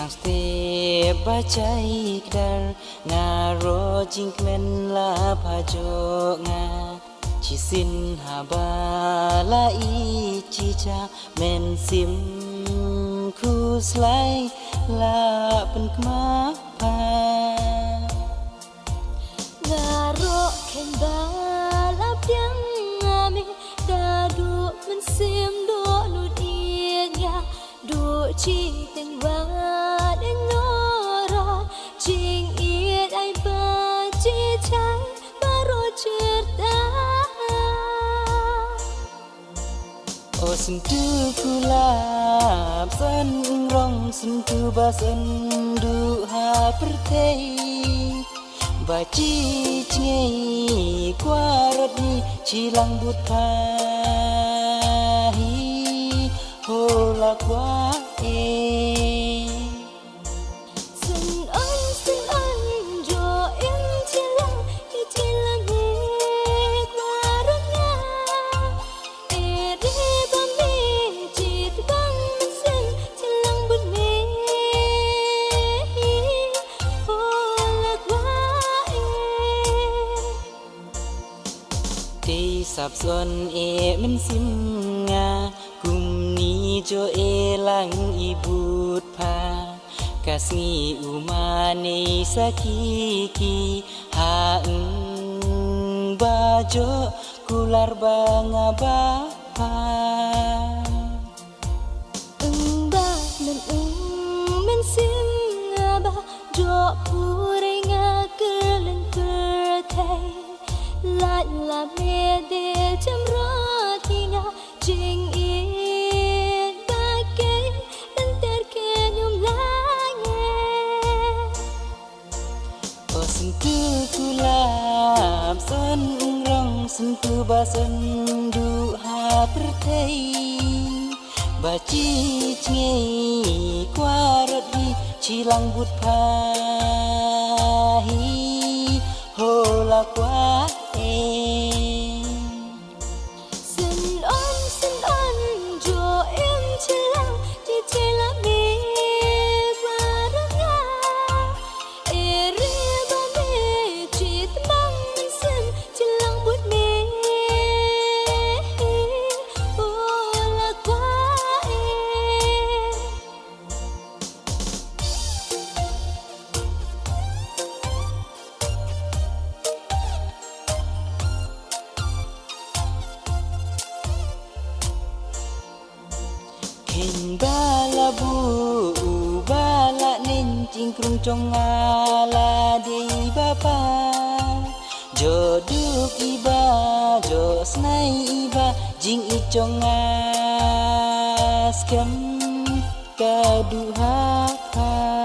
sang step bacai dar ngaro jingkmen la pajo nga chisin habala i chicha men sim khu slai la pen kma pa ngaro ken balap yang ngami dadu men sim do nu dia do chi tình vang đến nora ching yết ai ba chi trái baro cerita o sentu kulap san rong sentu basan du ha pertei ba chi chnei kwarat ni chilang but phahi hola kwa xin ân jo em chilang hi chilang he kwarat nga e re ba me chit bang sin chilang but me hola kwa te sap son e men sim nga kum ni jo e lang ibut pha kasngi umane sakiki ha bajo kular banga ba pa ba men sim nga ba jo pure nga kerlen kerthai la me de cham ro thi nga jing in ba ke dan ter ke nyum la nge o sentu kulap son rong sentu basan du ha pertei ba chi chnei kwarat hi chilang but phahi hola kwa xin ân jo em chilang chi chela me ba nga e re ba me chit bang men sim chilang but me hola kwa Ken bala bu bala nen cingkrung cong ala dei bapa jo duk iba jo snai iba jing I cong askem kadu hapa